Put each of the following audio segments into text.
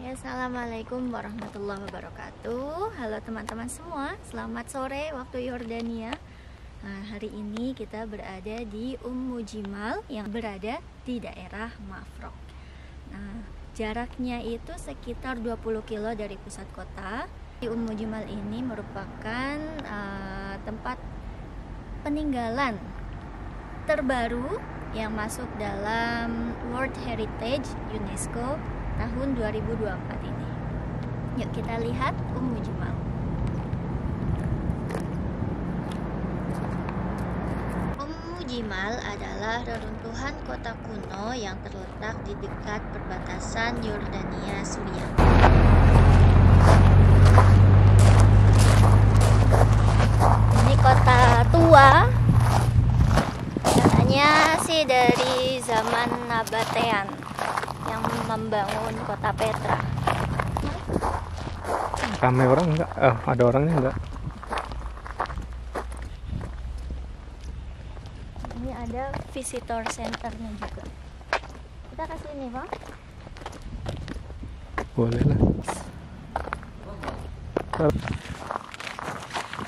Ya, assalamualaikum warahmatullahi wabarakatuh. Halo teman-teman semua, selamat sore waktu Yordania. Nah, hari ini kita berada di Jimal yang berada di daerah Mafraq. Nah, jaraknya itu sekitar 20 kilo dari pusat kota. Di Jimal ini merupakan tempat peninggalan terbaru yang masuk dalam World Heritage UNESCO tahun 2024 ini. Yuk kita lihat Jimal. Jimal adalah reruntuhan kota kuno yang terletak di dekat perbatasan Yordania Suriah. Ini kota tua. Katanya sih dari zaman Nabatean yang membangun kota Petra. Ramai orang enggak? Ada orangnya enggak? Ini ada visitor centernya juga. Kita kasih ini, Pak. Boleh lah.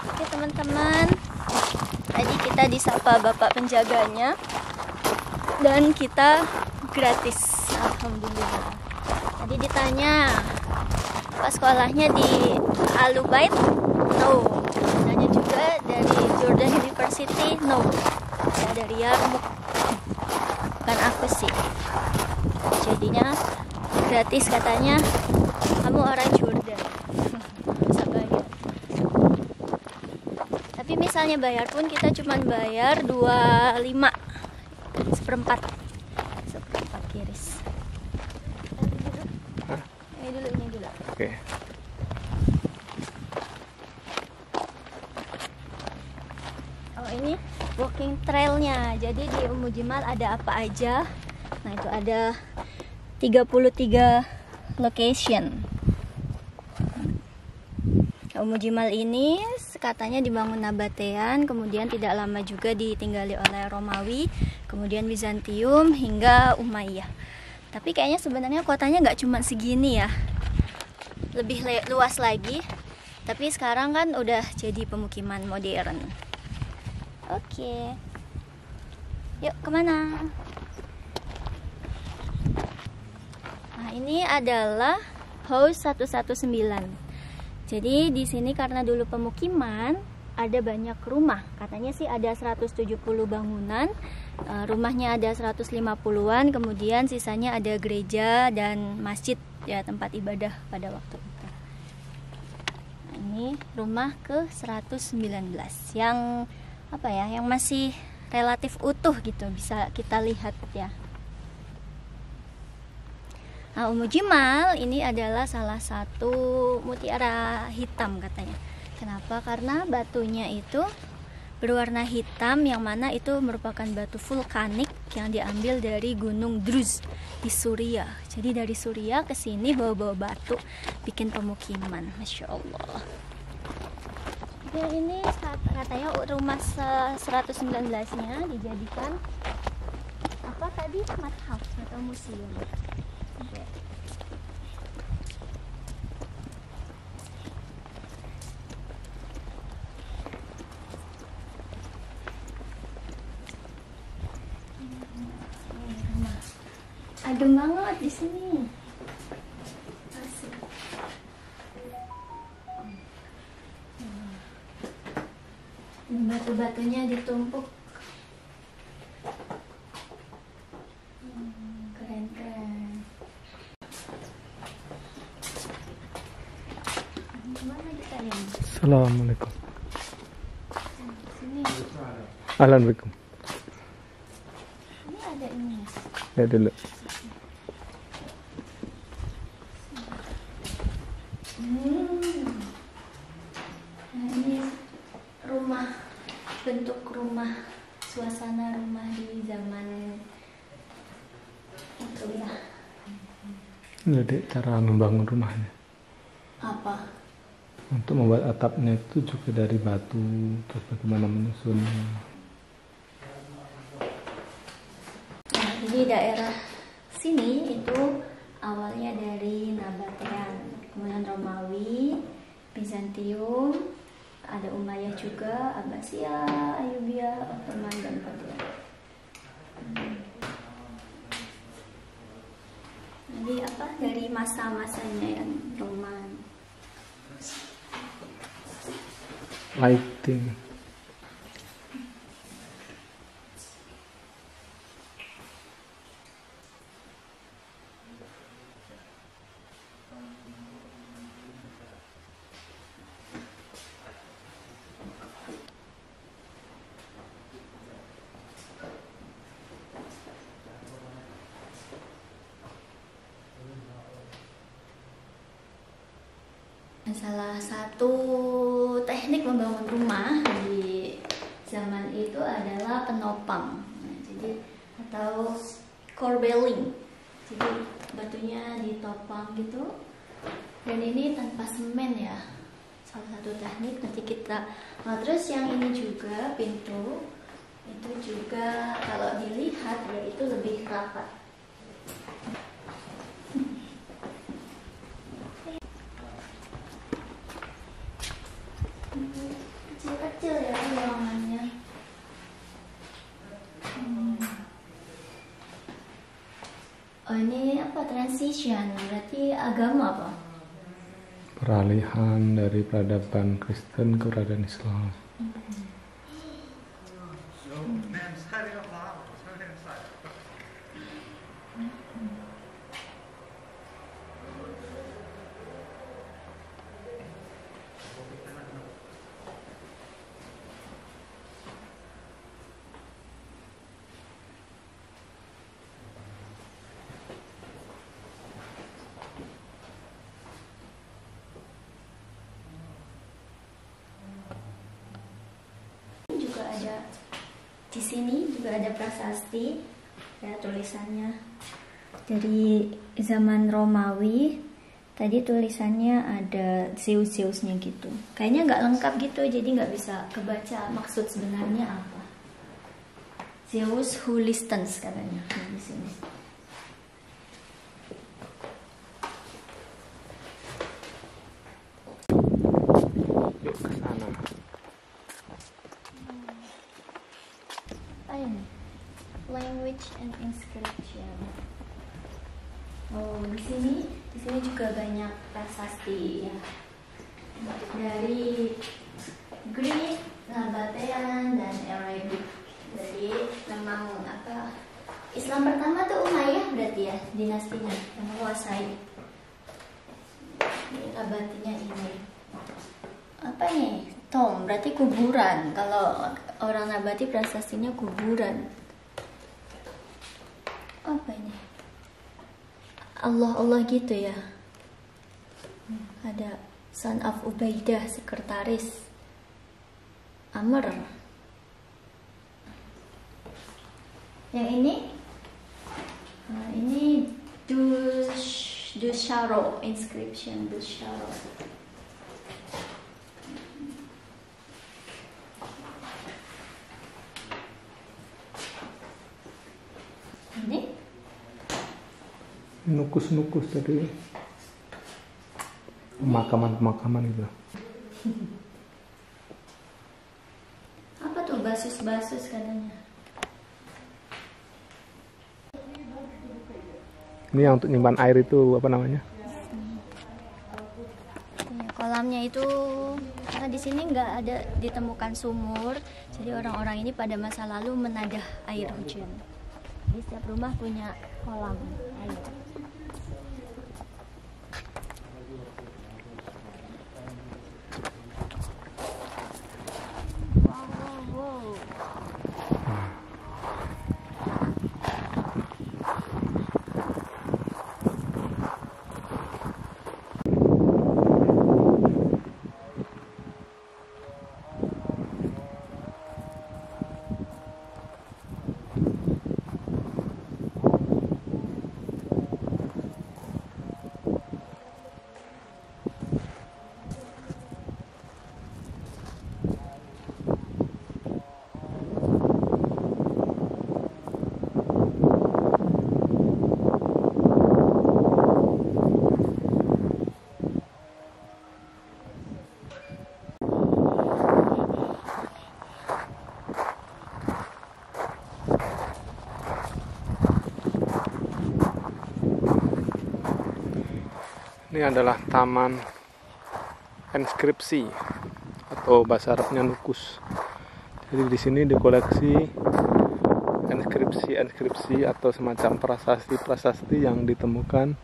Oke teman-teman, tadi kita disapa bapak penjaganya dan kita gratis, alhamdulillah. Tadi ditanya, apa sekolahnya di Al-Ubaid? No. Tanya juga dari Jordan University? No. Ya, dari Yarmouk. Bukan aku sih. Jadinya gratis katanya. Kamu orang Jordan. Bisa bayar. Tapi misalnya bayar pun kita cuma bayar 25 seperempat kiris. Ini dulu. Oke. Oh, ini walking trailnya. Jadi di Jimal ada apa aja? Nah, itu ada 33 location. Jimal ini katanya dibangun Nabatean, kemudian tidak lama juga ditinggali oleh Romawi, kemudian Bizantium hingga Umayyah. Tapi kayaknya sebenarnya kotanya nggak cuma segini ya, lebih luas lagi. Tapi sekarang kan udah jadi pemukiman modern. Oke, yuk kemana? Nah, ini adalah House 119. Jadi di sini karena dulu pemukiman, ada banyak rumah. Katanya sih ada 170 bangunan. Rumahnya ada 150-an, kemudian sisanya ada gereja dan masjid, ya, tempat ibadah pada waktu itu. Nah, ini rumah ke 119 yang apa ya, yang masih relatif utuh gitu, bisa kita lihat ya. Nah, Jimal ini adalah salah satu mutiara hitam katanya. Kenapa? Karena batunya itu berwarna hitam, yang mana itu merupakan batu vulkanik yang diambil dari Gunung Druz di Suriah. Jadi dari Suriah ke sini bawa-bawa batu bikin pemukiman. Masya Allah. Ya, ini katanya rumah 119-nya dijadikan apa tadi? Madhaf atau museum. Adem banget di sini. Asik. Batu-batunya ditumpuk. Keren-keren. Gimana kita ini? Assalamualaikum. Sini. Assalamualaikum. Ini ada ini. Lihat dulu. Nah, ini bentuk rumah, suasana rumah di zaman itu ya. Jadi cara membangun rumahnya. Apa? Untuk membuat atapnya itu juga dari batu, terus bagaimana menyusunnya. Nah, jadi daerah sini itu awalnya dari Nabatean. zaman Romawi, Bizantium, ada Umayyah juga, Abbasiyah, Ayyubiyah, Ottoman dan Fatihah. Jadi apa dari masa-masanya yang Roman. Lighting. Salah satu teknik membangun rumah di zaman itu adalah penopang, jadi atau corbelling. Jadi batunya ditopang gitu, dan ini tanpa semen ya. Salah satu teknik nanti kita. Nah, terus yang ini juga pintu itu juga kalau dilihat ya itu lebih rapat. Kecil-kecil ya ruangannya. Oh, ini apa, transition, berarti agama apa? Peralihan dari peradaban Kristen ke peradaban Islam. Ada di sini juga ada prasasti ya, tulisannya dari zaman Romawi. Tadi tulisannya ada Zeus-Zeusnya gitu, kayaknya nggak lengkap gitu, jadi nggak bisa kebaca maksud sebenarnya apa. Zeus Hulistens katanya di sini. Yuk ke sana. Ini language and inscription. Oh, di sini juga banyak prasasti ya, dari Greek, Nabatean dan Arabic. Jadi memang apa, Islam pertama tuh Umayyah berarti ya, dinastinya yang menguasai. Ini Nabateannya ini apa nih? Tomb, berarti kuburan. Kalau orang Nabati prasastinya kuburan. Apa ini? Allah gitu ya. Ada son of Ubaidah, sekretaris Amr. Yang ini? Nah, ini Dusharo, inscription Dusharo. Ini Nukus-nukus tadi, pemakaman gitu. apa tuh, basus-basus katanya. Ini yang untuk nyimpan air itu apa namanya? Ya, kolamnya itu karena di sini nggak ada ditemukan sumur, jadi orang-orang ini pada masa lalu menadah air hujan. Jadi setiap rumah punya kolam air. Wow. Ini adalah taman inskripsi atau bahasa Arabnya nukus. Jadi di sini dikoleksi inskripsi atau semacam prasasti yang ditemukan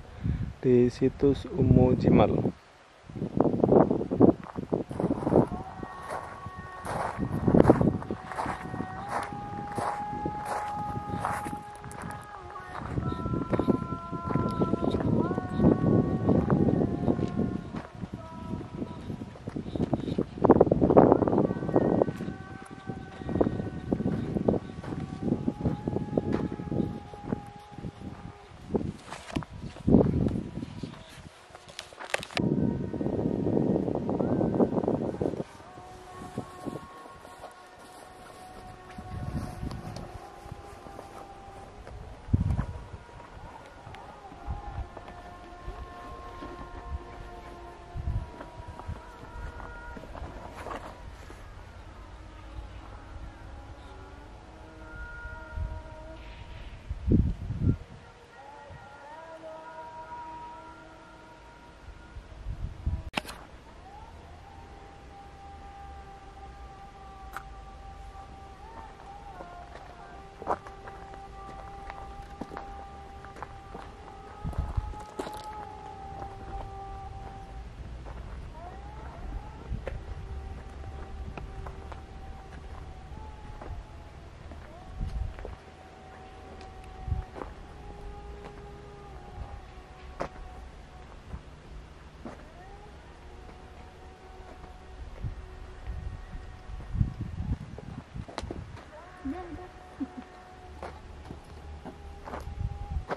di situs Ummu Jimal.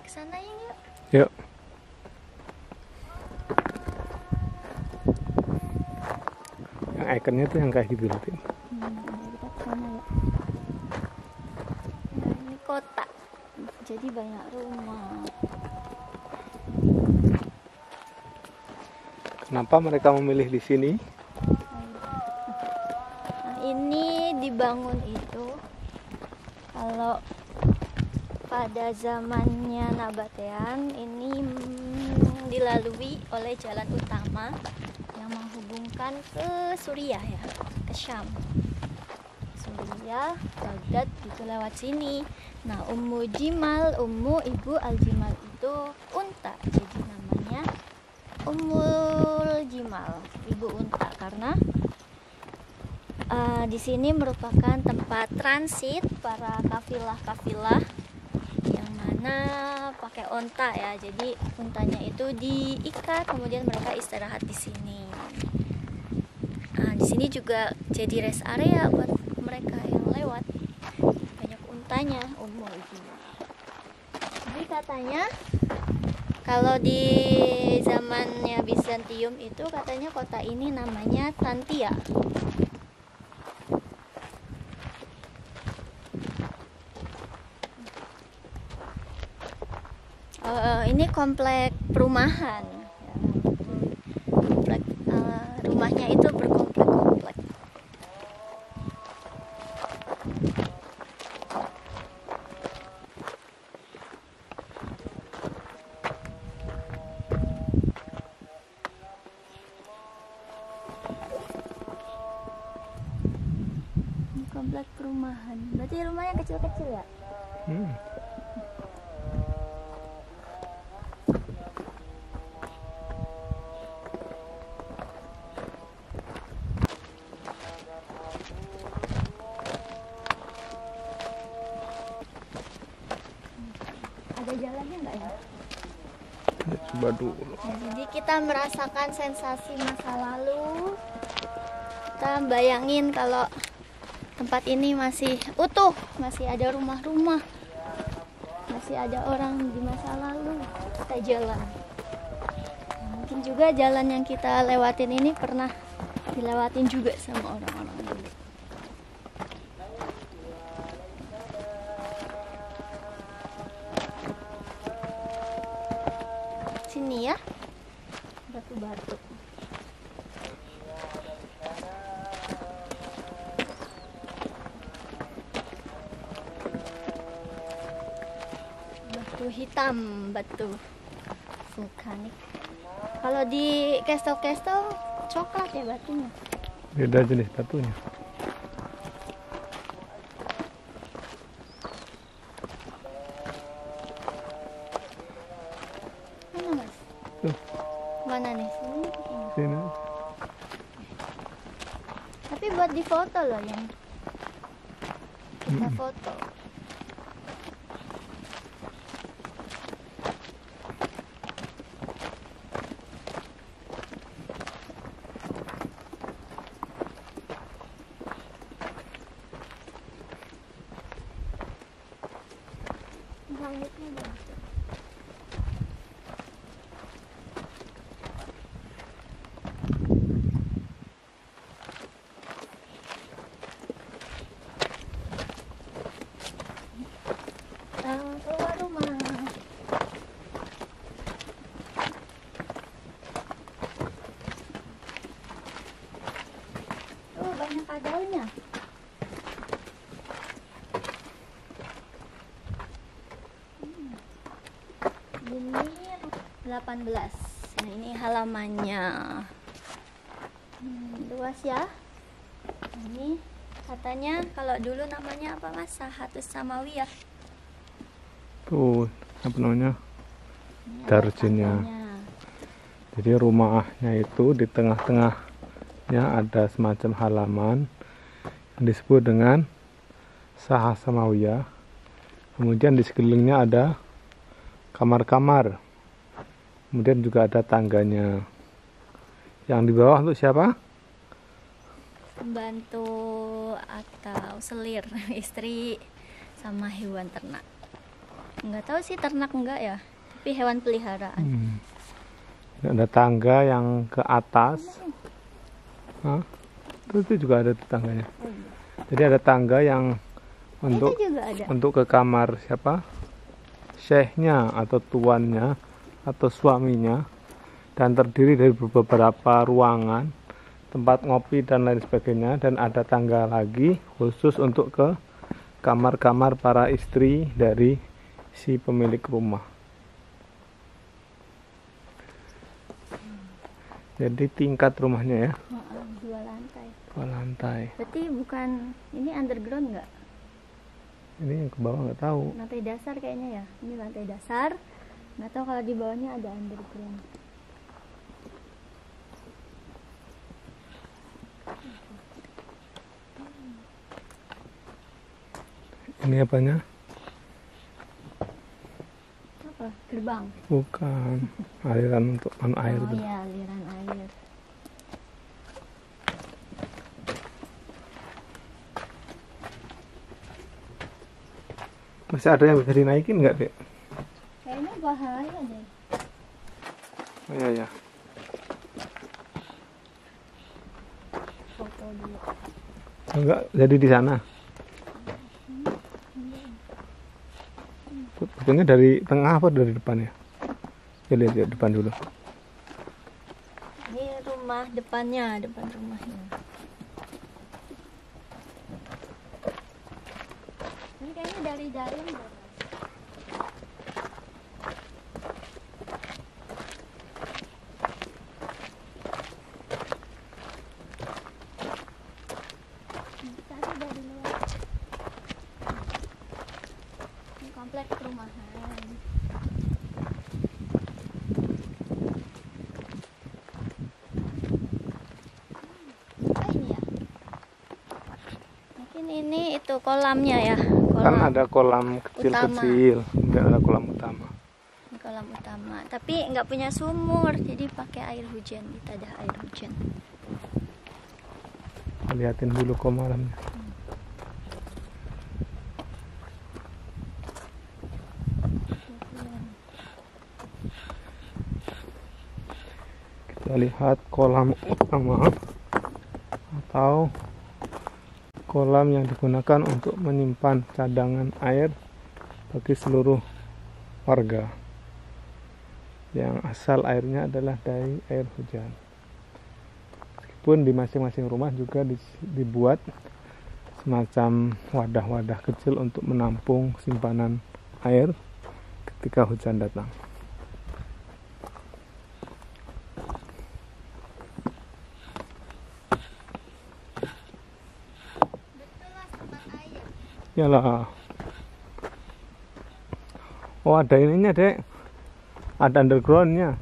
Kesana yuk. Yuk. Yang ikonnya tuh yang kayak gitu nanti. Kita kesana ya. Nah, ini kota, jadi banyak rumah. Kenapa mereka memilih di sini? Nah, ini dibangun itu kalau pada zamannya Nabatean ini dilalui oleh jalan utama yang menghubungkan ke Suriah ya, ke Syam. Suriah, Baghdad itu lewat sini. Nah, Ummu Jimal, Ummu ibu Al-Jimal itu unta, jadi namanya Ummul Jimal, ibu unta, karena di sini merupakan tempat transit para kafilah-kafilah yang mana pakai unta ya. Jadi untanya itu diikat, kemudian mereka istirahat di sini. Nah, di sini juga jadi rest area buat mereka yang lewat. Banyak untanya, Ummul Jimal. Jadi katanya kalau di zamannya Bizantium itu katanya kota ini namanya Tantia. Ini komplek perumahan. Komplek, rumahnya itu berkomplek-komplek. Ini komplek perumahan. Berarti rumahnya kecil-kecil ya? Ada jalannya nggak ya? Coba dulu. Nah, jadi kita merasakan sensasi masa lalu. Kita bayangin kalau tempat ini masih utuh, masih ada rumah-rumah, masih ada orang di masa lalu. Kita jalan. Mungkin juga jalan yang kita lewatin ini pernah dilewatin juga sama orang-orang dulu. Sini ya, batu-batu. Batu hitam, batu vulkanik. Kalau di Castle coklat ya batunya. Beda jenis batunya. Mana mas? Tuh. Mana nih? Sini. Sini. Tapi buat di foto loh yang kita foto. Langitnya bagus. Keluar rumah. Banyak kadalnya. Ini 18. Nah, ini halamannya. Luas ya. Ini katanya kalau dulu namanya apa mas? Sahatus Samawiyah. Tuh, apa namanya? Ini Darjinnya. Jadi rumahnya itu di tengah-tengahnya ada semacam halaman yang disebut dengan Saha Samawiyah. Kemudian di sekelilingnya ada kamar-kamar. Kemudian juga ada tangganya. Yang di bawah untuk siapa? Pembantu atau selir, istri sama hewan ternak. Enggak tahu sih ternak enggak ya, tapi hewan peliharaan. Ada tangga yang ke atas. Hah? Itu juga ada tangganya. Jadi ada tangga yang untuk Itu juga ada. untuk ke kamar siapa? Syekhnya atau tuannya atau suaminya, dan terdiri dari beberapa ruangan, tempat ngopi dan lain sebagainya, dan ada tangga lagi khusus untuk ke kamar-kamar para istri dari si pemilik rumah. Jadi tingkat rumahnya ya, 2 lantai. 2 lantai. Berarti bukan ini underground enggak? Ini yang ke bawah nggak tahu. Lantai dasar kayaknya ya. Ini lantai dasar. Nggak tahu kalau di bawahnya ada underground. Ini apanya? Apa? Gerbang. Bukan. Aliran untuk air. Oh iya, aliran air. Masih ada yang bisa dinaikin nggak, Dek? Kayaknya bahaya deh. Oh iya ya. Foto dulu. Enggak jadi di sana. Fotonya dari tengah apa dari depan ya? Ya lihat ya depan dulu. Ini rumah depannya, depan rumahnya. Ini kayaknya dari dalam. Tadi dari luar. Ini kompleks perumahan. Ini ya. Mungkin ini itu kolamnya ya. Kan ada kolam kecil-kecil, nggak ada kolam utama. Ini kolam utama, tapi nggak punya sumur, jadi pakai air hujan, ditadah air hujan. Lihatin dulu kolamnya. Kita lihat kolam utama atau kolam yang digunakan untuk menyimpan cadangan air bagi seluruh warga, yang asal airnya adalah dari air hujan. Meskipun di masing-masing rumah juga dibuat semacam wadah-wadah kecil untuk menampung simpanan air ketika hujan datang. Yalah. Oh, ada ininya, Dek. Ada undergroundnya.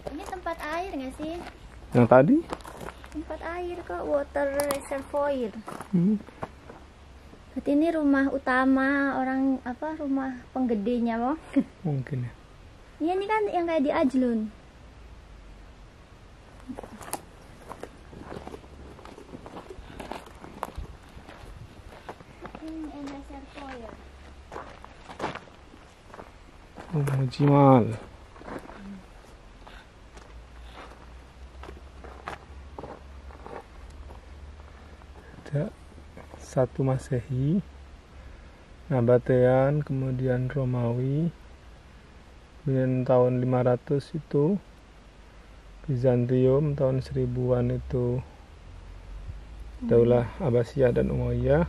Ini tempat air nggak sih? Yang tadi? Tempat air kok, water reservoir. Hmm. Berarti ini rumah utama orang apa? Rumah penggedenya mau? Mungkin ya. Iya, ini kan yang kayak di Ajlun. Reservoir. Mujimal. Ada satu Masehi, Nabatean, kemudian Romawi, kemudian tahun 500 itu Bizantium, tahun 1000-an itu Daulah Abbasiyah dan Umayyah,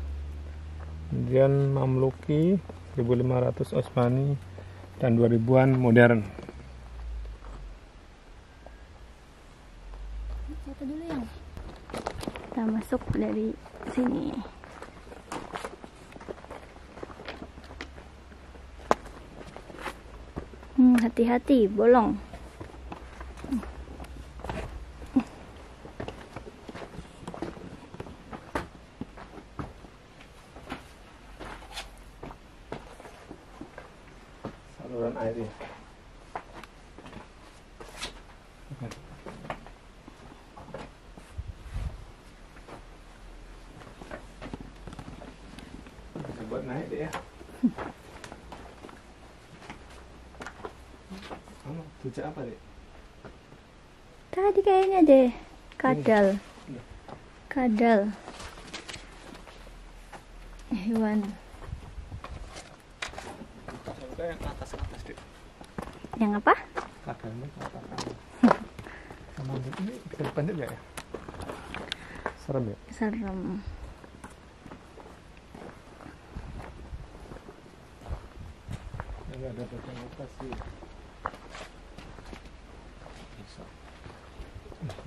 kemudian Mamluki 1500 Utsmani, dan 2000-an modern. Satu dulu yang kita masuk dari sini. Hati-hati, bolong. Saluran air ya. Bisa buat naik deh ya. Kamu rujak apa deh? Tadi kayaknya deh, kadal. Kadal. Hewan. Coba yang atas deh. Yang apa? Kadalnya ke atas. Sama ini bisa dipendek nggak ya? Serem ya? Serem. Nggak ada bagian atas sih. Bisa.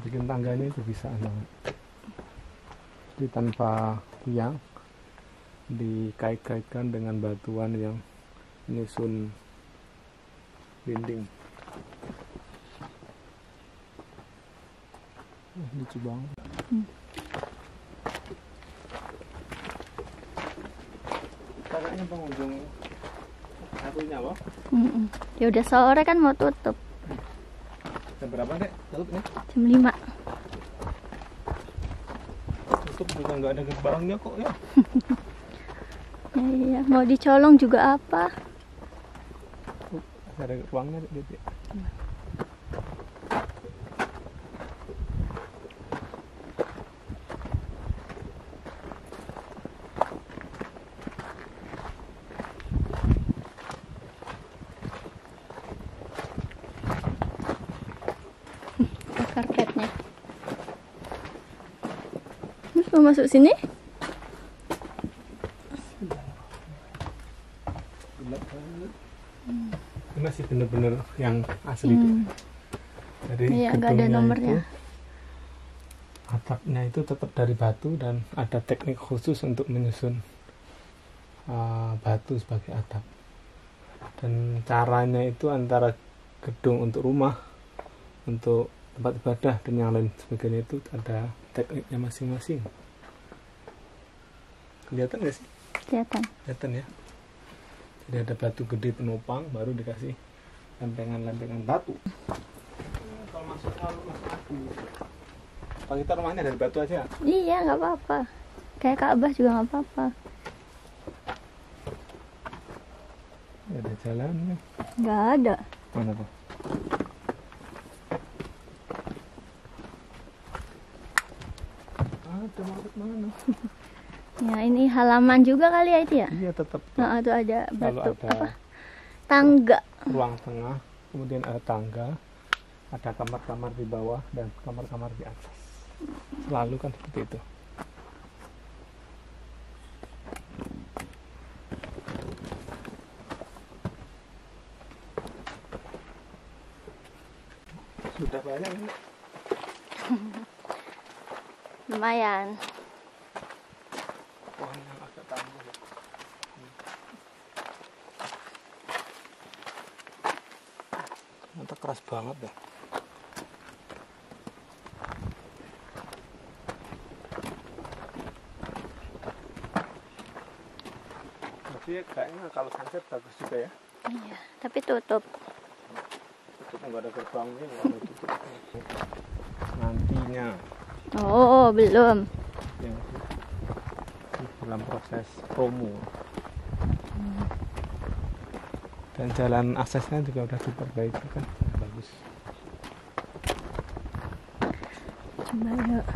Bikin tangganya itu bisa banget. Jadi tanpa tiang, dikait-kaitkan dengan batuan yang menyusun dinding. Lucu banget. Kayaknya pengunjung satunya loh. Ya udah sore kan mau tutup. Jam berapa dek tutupnya? Jam 5. Tutup juga nggak ada gerbangnya kok ya. Iya, mau dicolong juga apa? Ada ruangnya dek. Karpetnya. Terus mau masuk sini? Ini masih bener-bener yang asli tuh. Jadi Iya, nggak ada gedungnya nomornya. itu, atapnya itu tetap dari batu dan ada teknik khusus untuk menyusun batu sebagai atap. Dan caranya itu antara gedung untuk rumah, untuk tempat ibadah dan yang lain sebagainya itu ada tekniknya masing-masing. Kelihatan nggak sih? Kelihatan. Kelihatan ya. Jadi ada batu gede penopang, baru dikasih lempengan-lempengan batu. Kalau masuk lagi. Kalau kita rumahnya dari batu aja. Iya, nggak apa-apa. Kayak Ka'bah juga nggak apa-apa. Ada jalannya. Nggak ada. Mana tuh? Ada mana? Ya, ini halaman juga kali ya itu ya? Iya tetap. Nah, itu ada batu Kalau ada apa? Tangga. ruang tengah, kemudian ada tangga, ada kamar-kamar di bawah dan kamar-kamar di atas. Selalu kan seperti itu. Sudah banyak ini. Lumayan. Ternyata keras banget ya. Tapi kayaknya kalau sunset bagus juga ya. Iya, tapi tutup. Tutup nggak ada gerbangnya, nggak ada tutup. Nantinya Oh, belum. yang dalam proses promo. Dan jalan aksesnya juga udah diperbaiki kan, bagus. Coba yuk.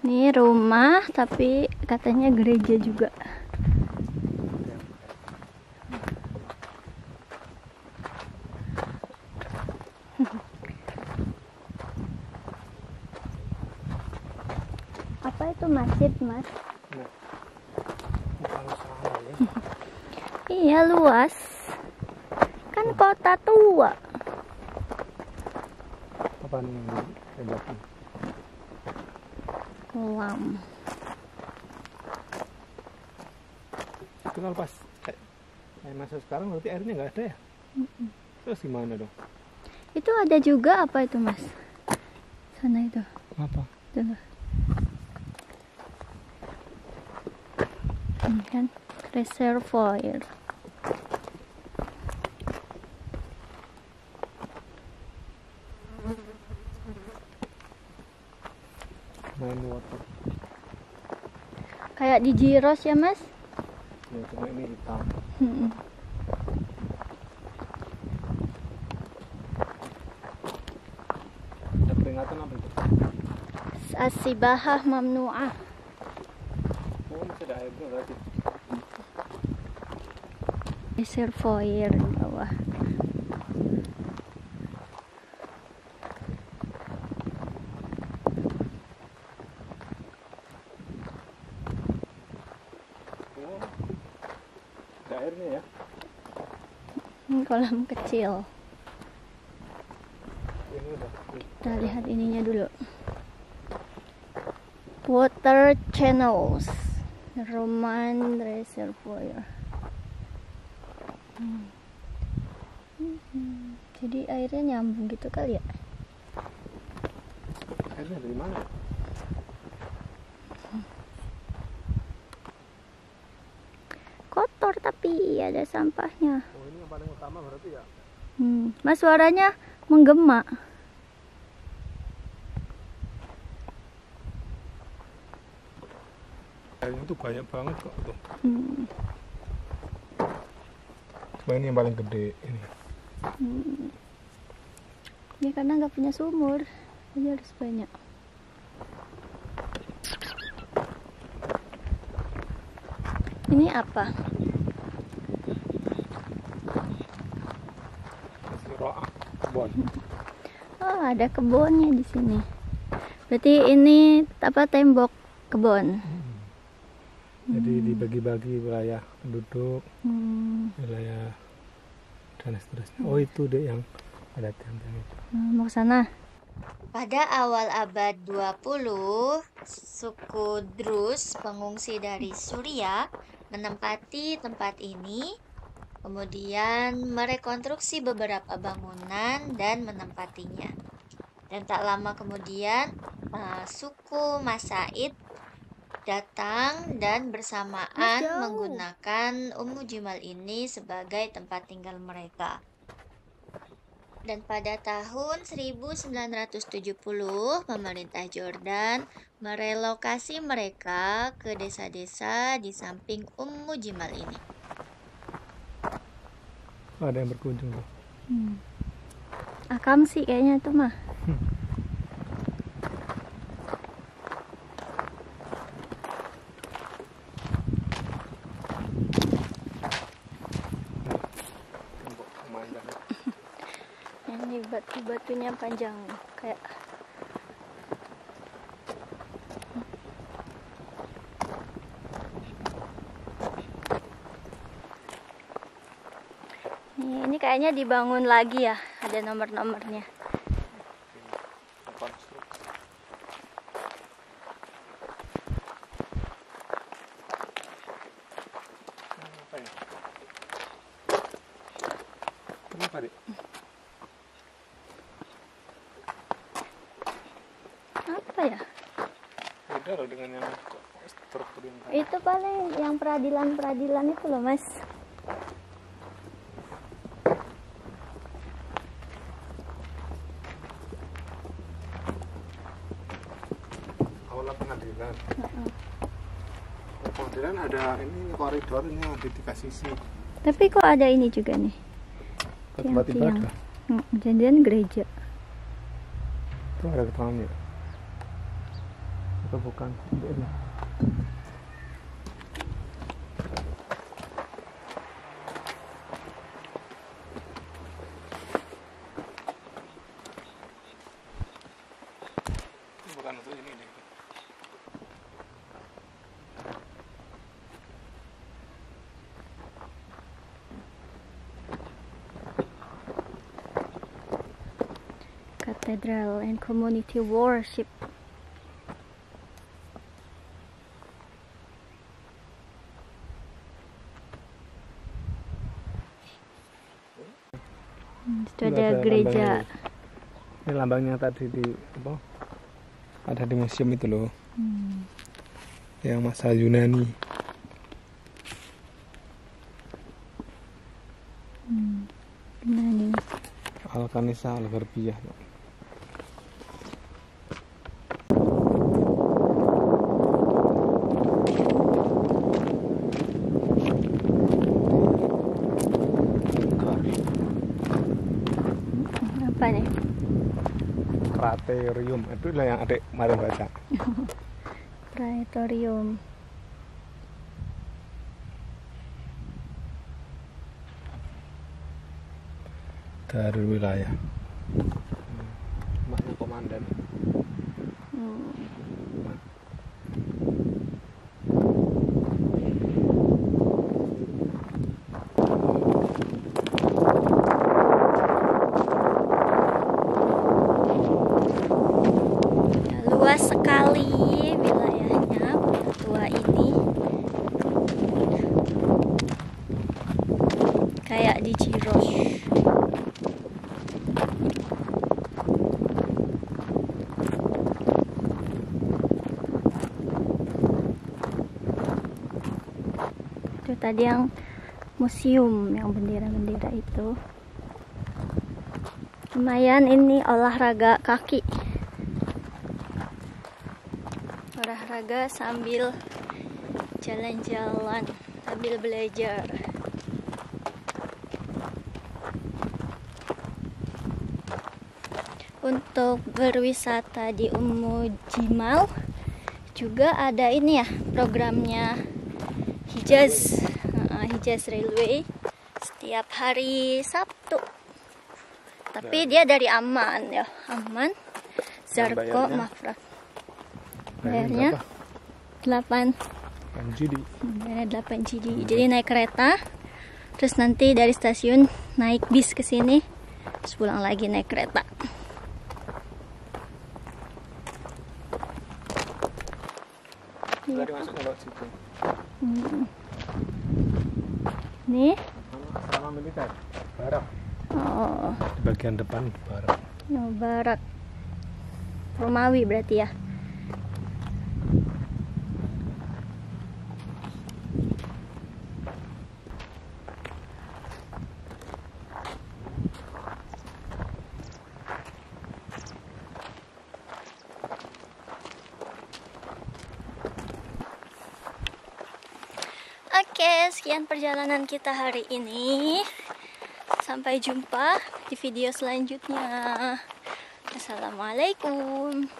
Ini rumah, tapi katanya gereja juga. Apa itu masjid, Mas? Nah, bukan salah ya. Iya, luas. Kan kota tua. Apa nih yang dibedakan? Kolam. Itu kalau pas kayak masa sekarang berarti airnya nggak ada ya? Terus gimana dong? Itu ada juga apa itu, Mas? Sana itu. Apa? Tuh. Ini kan reservoir. Main water. Kayak di Jiros ya, Mas? Ya cuma ini hitam. Ada peringatan apa itu? As-sibahah mamnu'ah. Oh masih ada airnya berarti. Reservoir di bawah. Oh ada airnya ya? Ini kolam kecil. Ini udah. Kita lihat ininya dulu. Water channels. Roman Reservoir. Jadi airnya nyambung gitu kali ya? Airnya dari mana? Kotor tapi ada sampahnya. Oh ini yang paling utama berarti ya? Mas, suaranya menggema. Airnya tuh banyak banget kok tuh. Hmm. Cuma ini yang paling gede ini. Ya karena nggak punya sumur, jadi harus banyak. Ini apa? Siroah kebon. Oh, ada kebunnya di sini. Berarti ini apa, tembok kebun? Jadi dibagi-bagi wilayah penduduk, wilayah dan seterusnya. Oh itu deh yang ada tiang-tiang itu. Mau ke sana? Pada awal abad 20, suku Druze pengungsi dari Suriah menempati tempat ini, kemudian merekonstruksi beberapa bangunan dan menempatinya. Dan tak lama kemudian, suku Masaid datang dan bersamaan menggunakan Jimal ini sebagai tempat tinggal mereka. Dan pada tahun 1970, pemerintah Jordan merelokasi mereka ke desa-desa di samping Jimal ini. Oh, ada yang berkunjung tuh. Akam sih kayaknya tuh mah. Ini batu-batunya panjang kayak Ini kayaknya dibangun lagi ya, ada nomor-nomornya. Kenapa, Dek? Apa ya? Beda loh dengan yang struktur yang tadi. Itu paling yang peradilan itu loh, Mas. Aula pengadilan. Pengadilan ada ini koridornya di tiga sisi. Tapi kok ada ini juga nih? Tempat Tiang-tiang. ibadah. Janjian gereja. Itu ada keterangannya. Atau bukan? Ini. Bukan untuk ini deh. Cathedral and Community Worship. Itu ada gereja. Lambangnya. Ini lambangnya tadi di apa? Ada di museum itu loh. Yang masa Yunani. Yunani. Al-Kanisa Al-Gharbiyah. Apa nih? Praetorium itu lah yang adik kemarin baca. Praetorium. Darul wilayah. Maknya komandan. Luas sekali wilayahnya tua ini, kayak di Ciros. Itu tadi yang museum yang bendera-bendera itu. Lumayan ini olahraga kaki. Olahraga sambil jalan-jalan, sambil belajar. Untuk berwisata di Ummujimal juga ada ini ya, programnya Hijaz, Hijaz Railway setiap hari Sabtu. Tapi dia dari Amman ya, Amman, Zarko, Mafraq. Bayarnya 8 GD. Bayarnya 8 GD. Jadi naik kereta, terus nanti dari stasiun naik bis ke sini, terus pulang lagi naik kereta. Tadi masuk lewat situ. Nih. Sama militer. Barak. Oh, Di bagian depan barak. no, barak. Romawi berarti ya. Oke, sekian perjalanan kita hari ini. Sampai jumpa di video selanjutnya. Assalamualaikum.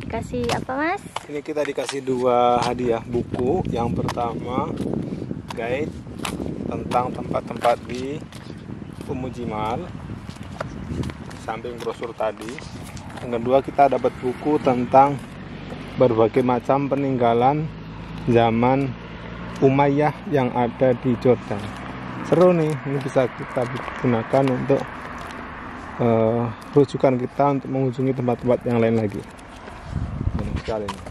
Kasih apa, Mas? Ini kita dikasih 2 hadiah buku. Yang pertama guide tentang tempat-tempat di Ummujimal, samping brosur tadi. Yang kedua kita dapat buku tentang berbagai macam peninggalan zaman Umayyah yang ada di Jordan. Seru nih, ini bisa kita gunakan untuk rujukan kita untuk mengunjungi tempat-tempat yang lain lagi. Benar sekali nih.